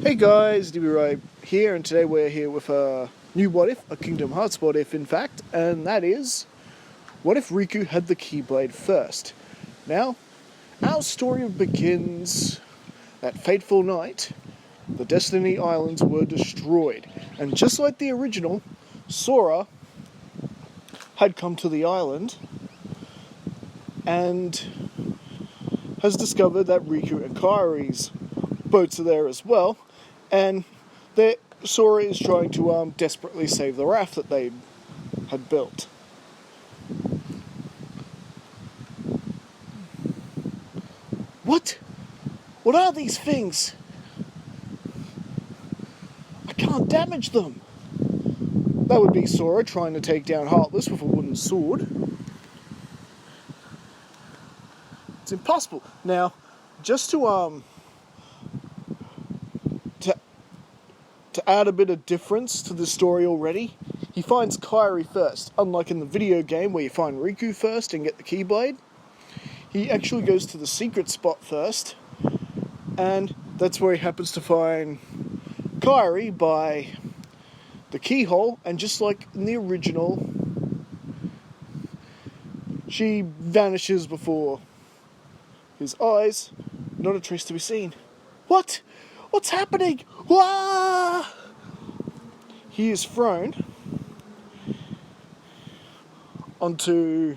Hey guys, DB Right here, and today we're here with a new what if, a Kingdom Hearts what if in fact, and that is, what if Riku had the Keyblade first? Now, our story begins that fateful night. The Destiny Islands were destroyed, and just like the original, Sora had come to the island and has discovered that Riku and Kairi's boats are there as well, and Sora is trying to desperately save the raft that they had built. What? What are these things? I can't damage them. That would be Sora trying to take down Heartless with a wooden sword. It's impossible. Now, just to add a bit of difference to the story already, he finds Kairi first. Unlike in the video game where you find Riku first and get the Keyblade, he actually goes to the secret spot first, and that's where he happens to find Kairi by the keyhole, and just like in the original, she vanishes before his eyes, not a trace to be seen. What? What's happening? Wah! He is thrown onto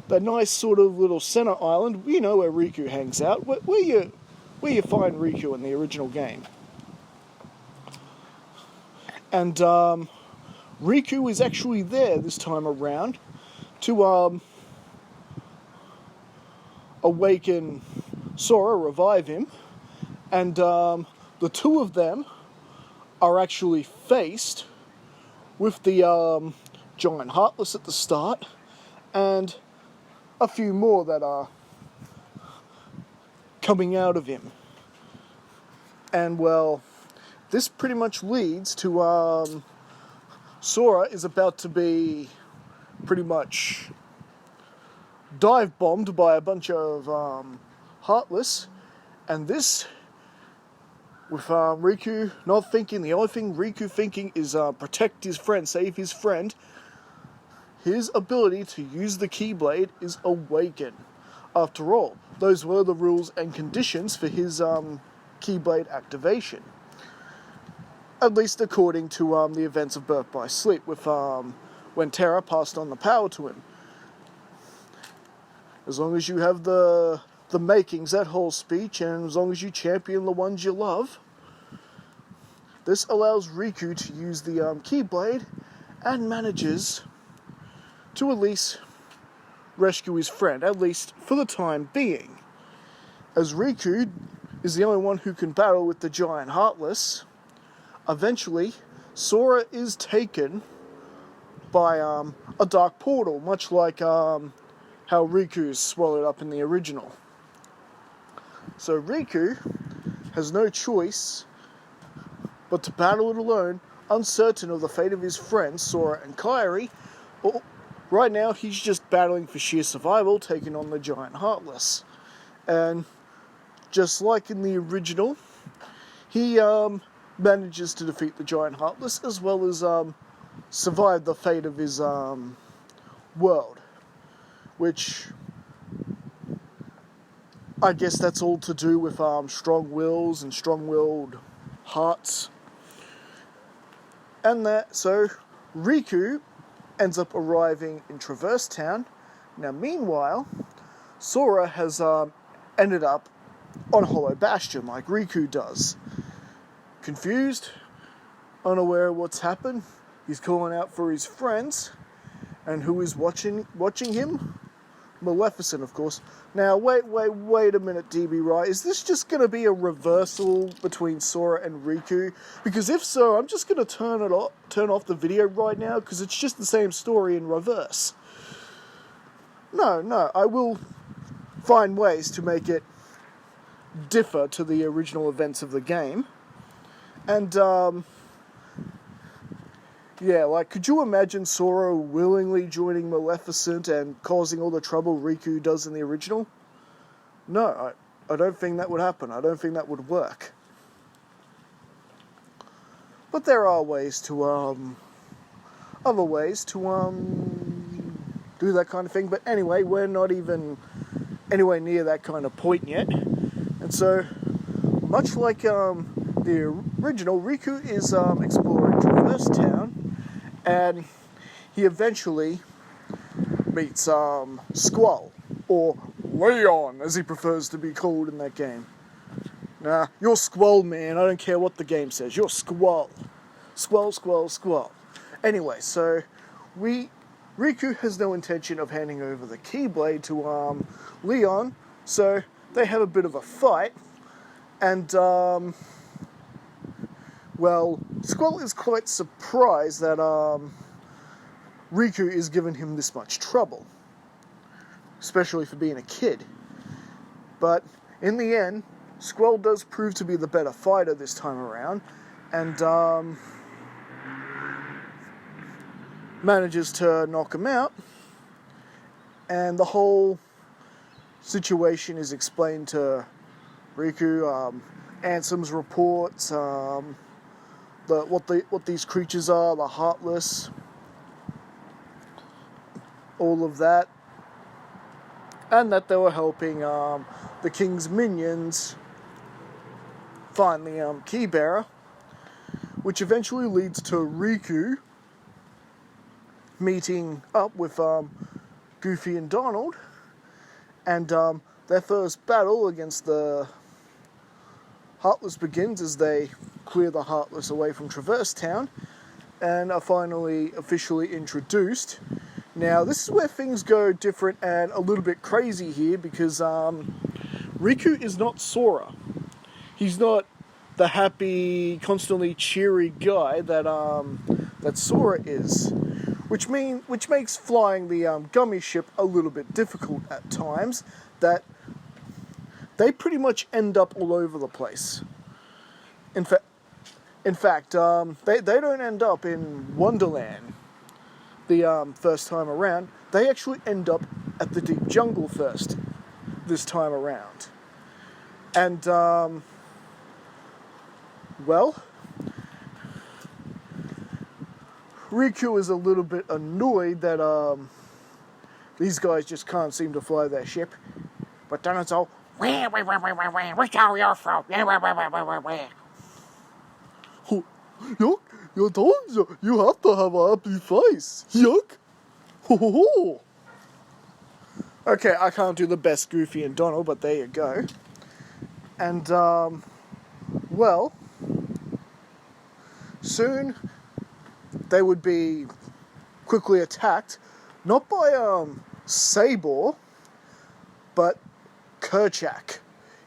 that nice sort of little center island, you know, where Riku hangs out, where you find Riku in the original game. And Riku is actually there this time around to awaken Sora, revive him, and the two of them are actually faced with the giant Heartless at the start, and a few more that are coming out of him. And well, this pretty much leads to Sora is about to be pretty much dive bombed by a bunch of Heartless, and this, with Riku not thinking, the only thing Riku thinking is protect his friend, save his friend, his ability to use the Keyblade is awakened. After all, those were the rules and conditions for his Keyblade activation. At least according to the events of Birth by Sleep, with when Terra passed on the power to him. As long as you have the makings, that whole speech, and as long as you champion the ones you love, this allows Riku to use the Keyblade and manages to at least rescue his friend, at least for the time being. As Riku is the only one who can battle with the giant Heartless, eventually Sora is taken by a dark portal, much like how Riku is swallowed up in the original. So Riku has no choice but to battle it alone, uncertain of the fate of his friends Sora and Kairi. Well, right now he's just battling for sheer survival, taking on the giant Heartless. And just like in the original, he manages to defeat the giant Heartless, as well as survive the fate of his world, which I guess that's all to do with strong wills and strong-willed hearts. And so Riku ends up arriving in Traverse Town. Now meanwhile, Sora has ended up on Hollow Bastion like Riku does. Confused, unaware of what's happened, he's calling out for his friends, and who is watching him? Maleficent, of course. Now, wait a minute, DB Right. Is this just going to be a reversal between Sora and Riku? Because if so, I'm just going to turn off the video right now, because it's just the same story in reverse. No, I will find ways to make it differ to the original events of the game. And, yeah, like, could you imagine Sora willingly joining Maleficent and causing all the trouble Riku does in the original? No, I don't think that would happen. I don't think that would work. But there are ways to, other ways to, do that kind of thing. But anyway, we're not even anywhere near that kind of point yet. And so, much like the original, Riku is exploring Traverse Town, and he eventually meets Squall, or Leon, as he prefers to be called in that game. Nah, you're Squall, man. I don't care what the game says. You're Squall. Squall, Squall, Squall. Anyway, so Riku has no intention of handing over the Keyblade to Leon, so they have a bit of a fight, and well, Squall is quite surprised that Riku is giving him this much trouble, especially for being a kid. But in the end, Squall does prove to be the better fighter this time around, and manages to knock him out, and the whole situation is explained to Riku. Ansem's reports what these creatures are, the Heartless, all of that, and that they were helping the king's minions find the keybearer, which eventually leads to Riku meeting up with Goofy and Donald, and their first battle against the Heartless begins as they clear the Heartless away from Traverse Town and are finally officially introduced. Now, this is where things go different and a little bit crazy here, because Riku is not Sora. He's not the happy, constantly cheery guy that Sora is, which makes flying the gummy ship a little bit difficult at times. That they pretty much end up all over the place. In fact, they don't end up in Wonderland the first time around. They actually end up at the deep jungle first this time around. And, well, Riku is a little bit annoyed that these guys just can't seem to fly their ship. But then it's all, where, which are you from? Yuck, your dogs, you have to have a happy face. Yuck. Ho ho ho. Okay, I can't do the best Goofy and Donald, but there you go. And, well, soon they would be quickly attacked, not by, Sabor, but Kerchak.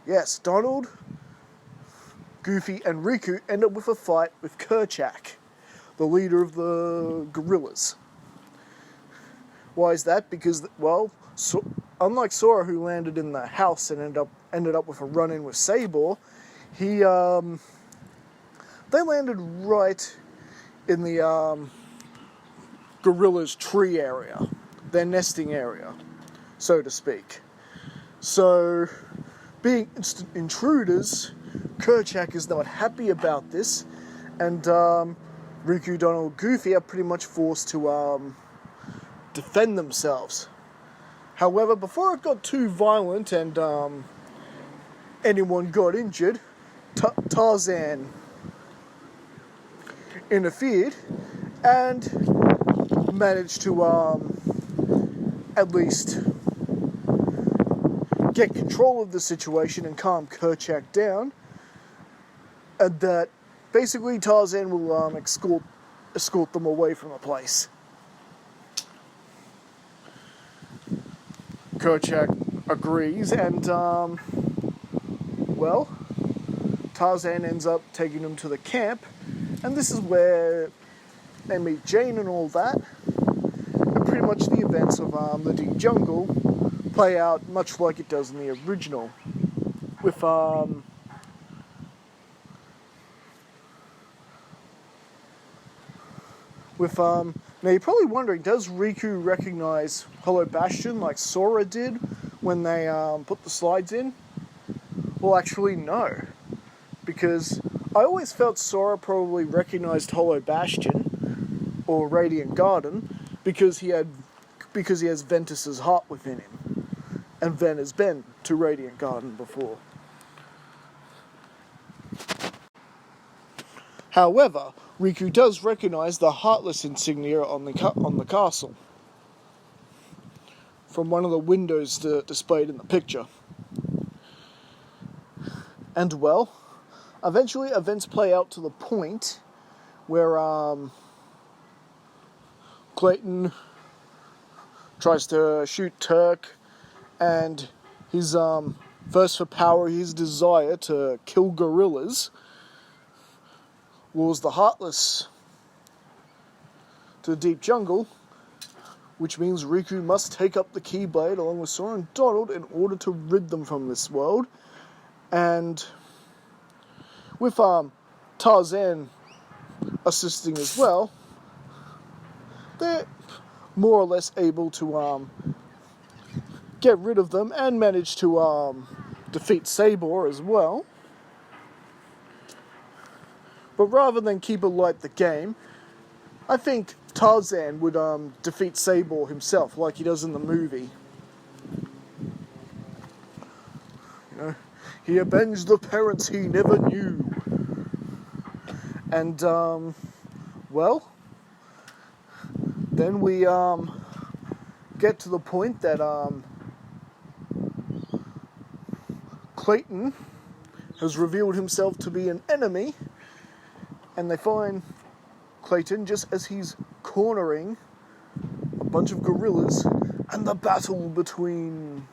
Yes, Donald, Goofy, and Riku end up with a fight with Kerchak, the leader of the gorillas. Why is that? Because, well, unlike Sora, who landed in the house and ended up with a run-in with Sabor, they landed right in the gorillas' tree area, their nesting area, so to speak. So, being instant intruders, Kerchak is not happy about this, and Riku, Donald, Goofy are pretty much forced to defend themselves. However, before it got too violent and anyone got injured, Tarzan interfered and managed to at least get control of the situation and calm Kerchak down, and that basically Tarzan will escort them away from the place. Kerchak agrees, and well, Tarzan ends up taking them to the camp, and this is where they meet Jane and all that, and pretty much the events of the Deep Jungle play out much like it does in the original, with now you're probably wondering, does Riku recognize Hollow Bastion like Sora did when they put the slides in? Well, actually no, because I always felt Sora probably recognized Hollow Bastion or Radiant Garden because he has Ventus's heart within him, and Ven has been to Radiant Garden before. However, Riku does recognize the Heartless insignia on the castle from one of the windows displayed in the picture. And well, eventually events play out to the point where Clayton tries to shoot Turk, and his thirst for power, his desire to kill gorillas, lures the Heartless to the deep jungle, which means Riku must take up the Keyblade along with Sora and Donald in order to rid them from this world. And with Tarzan assisting as well, they're more or less able to get rid of them and manage to defeat Sabor as well. But rather than keep it like the game, I think Tarzan would defeat Sabor himself, like he does in the movie. You know, he avenged the parents he never knew. And well, then we get to the point that Clayton has revealed himself to be an enemy. And they find Clayton just as he's cornering a bunch of gorillas, and the battle between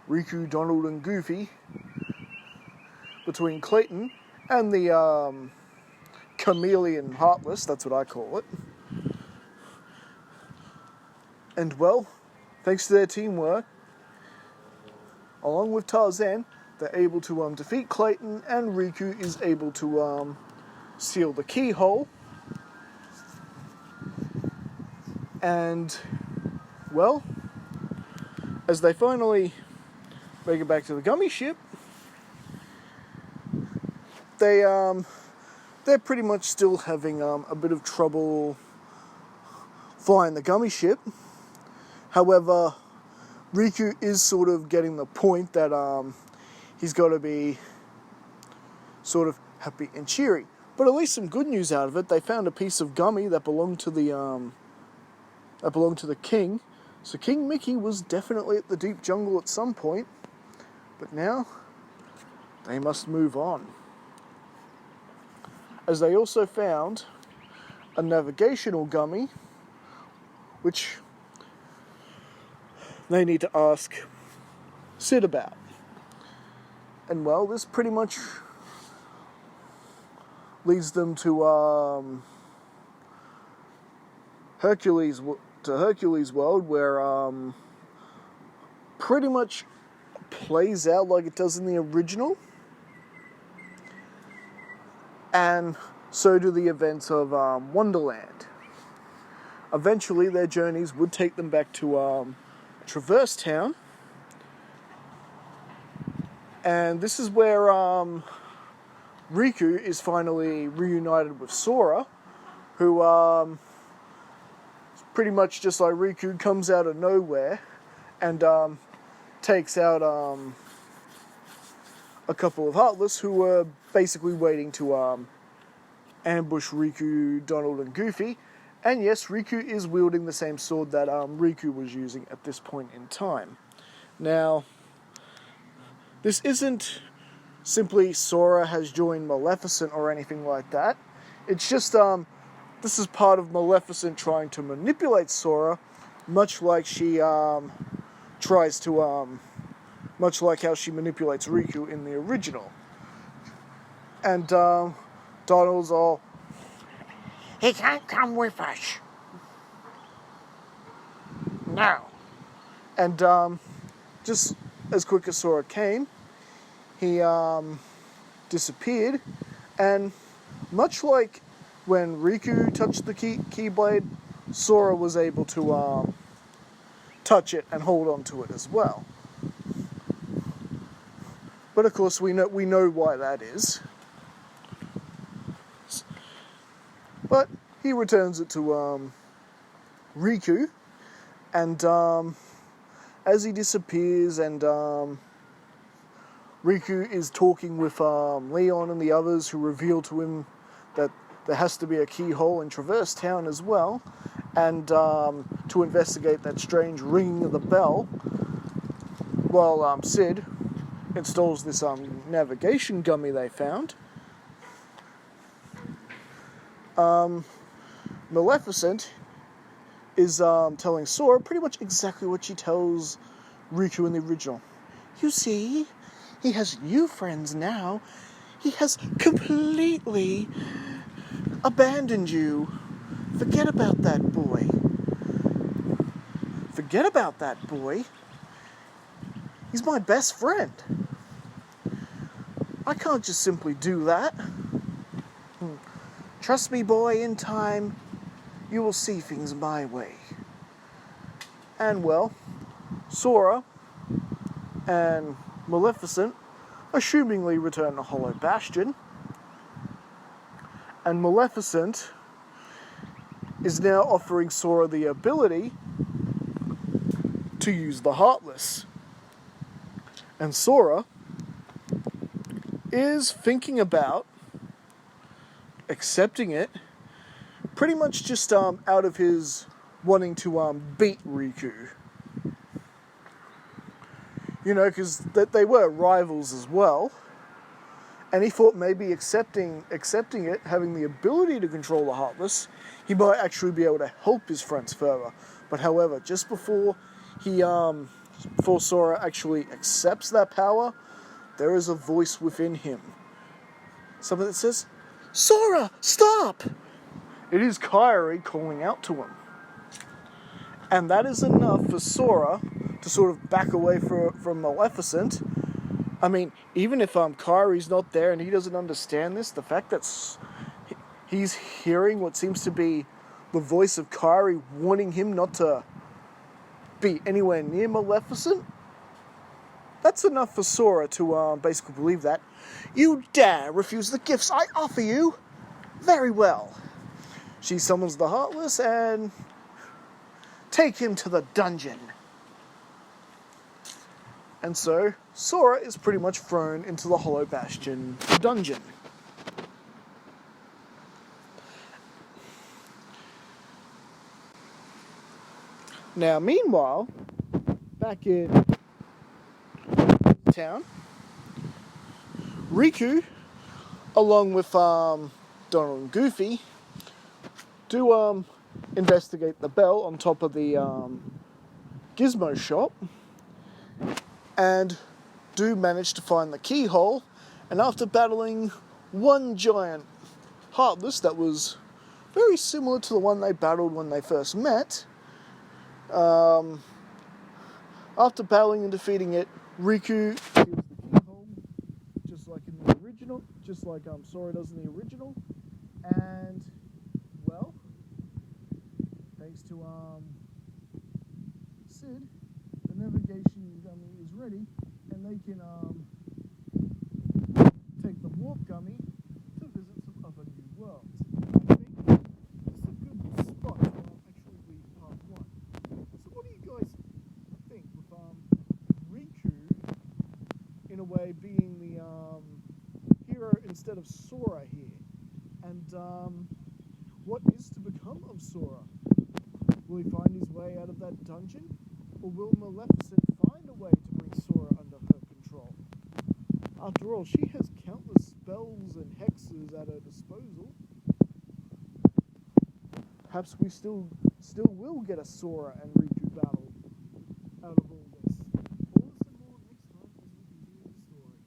Riku, Donald, and Goofy, between Clayton and the chameleon Heartless, that's what I call it. And well, thanks to their teamwork, along with Tarzan, they're able to defeat Clayton, and Riku is able to seal the keyhole. And well, as they finally make it back to the gummy ship, they're pretty much still having a bit of trouble flying the gummy ship. However, Riku is sort of getting the point that he's got to be sort of happy and cheery. But at least some good news out of it. They found a piece of gummy that belonged to the king. So King Mickey was definitely at the deep jungle at some point. But now they must move on, as they also found a navigational gummy, which they need to ask Sid about. And well, this pretty much leads them to Hercules World, where pretty much plays out like it does in the original, and so do the events of Wonderland. Eventually, their journeys would take them back to Traverse Town, and this is where Riku is finally reunited with Sora, who pretty much just like Riku comes out of nowhere and takes out a couple of Heartless who were basically waiting to ambush Riku, Donald, and Goofy. And yes, Riku is wielding the same sword that Riku was using at this point in time. Now, this isn't simply Sora has joined Maleficent or anything like that. It's just this is part of Maleficent trying to manipulate Sora, much like she tries to much like how she manipulates Riku in the original. And Donald's all, he can't come with us. No. And just as quick as Sora came, he disappeared, and much like when Riku touched the Keyblade, Sora was able to touch it and hold on to it as well. But of course, we know why that is. But he returns it to Riku, and as he disappears and Riku is talking with Leon and the others, who reveal to him that there has to be a keyhole in Traverse Town as well, and to investigate that strange ringing of the bell, while Sid installs this navigation gummy they found. Maleficent is telling Sora pretty much exactly what she tells Riku in the original. You see, he has new friends now. He has completely abandoned you. Forget about that boy. Forget about that boy. He's my best friend. I can't just simply do that. Trust me, boy, in time, you will see things my way. And, well, Sora and Maleficent assumingly return to Hollow Bastion. And Maleficent is now offering Sora the ability to use the Heartless. And Sora is thinking about accepting it, pretty much just out of his wanting to beat Riku. You know, because they were rivals as well. And he thought maybe accepting it, having the ability to control the Heartless, he might actually be able to help his friends further. But however, just before Sora actually accepts that power, there is a voice within him. Something that says, "Sora, stop!" It is Kairi calling out to him. And that is enough for Sora to sort of back away from Maleficent. I mean, even if Kairi's not there and he doesn't understand this, the fact that he's hearing what seems to be the voice of Kairi warning him not to be anywhere near Maleficent, that's enough for Sora to basically believe that. You dare refuse the gifts I offer you? Very well. She summons the Heartless and take him to the dungeon. And so, Sora is pretty much thrown into the Hollow Bastion dungeon. Now, meanwhile, back in town, Riku, along with Donald and Goofy, do investigate the bell on top of the Gizmo shop, and do manage to find the keyhole. And after battling one giant Heartless that was very similar to the one they battled when they first met, after battling and defeating it, Riku steals the keyhole, just like in the original, just like Sora does in the original, and, well, thanks to Sid, the navigation gummy is ready, and they can take the warp gummy to visit some other new worlds. I think it's a good spot to actually leave part 1. So what do you guys think with Riku, in a way, being the hero instead of Sora here? And what is to become of Sora? Will he find his way out of that dungeon? Or will Maleficent find a way to bring Sora under her control? After all, she has countless spells and hexes at her disposal. Perhaps we still will get a Sora and Riku battle out of all this. All this and more next time as we continue the story.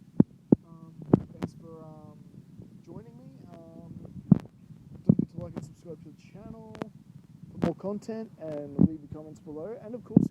Thanks for joining me. Don't forget to like and subscribe to the channel for more content, and leave your comments below. And of course,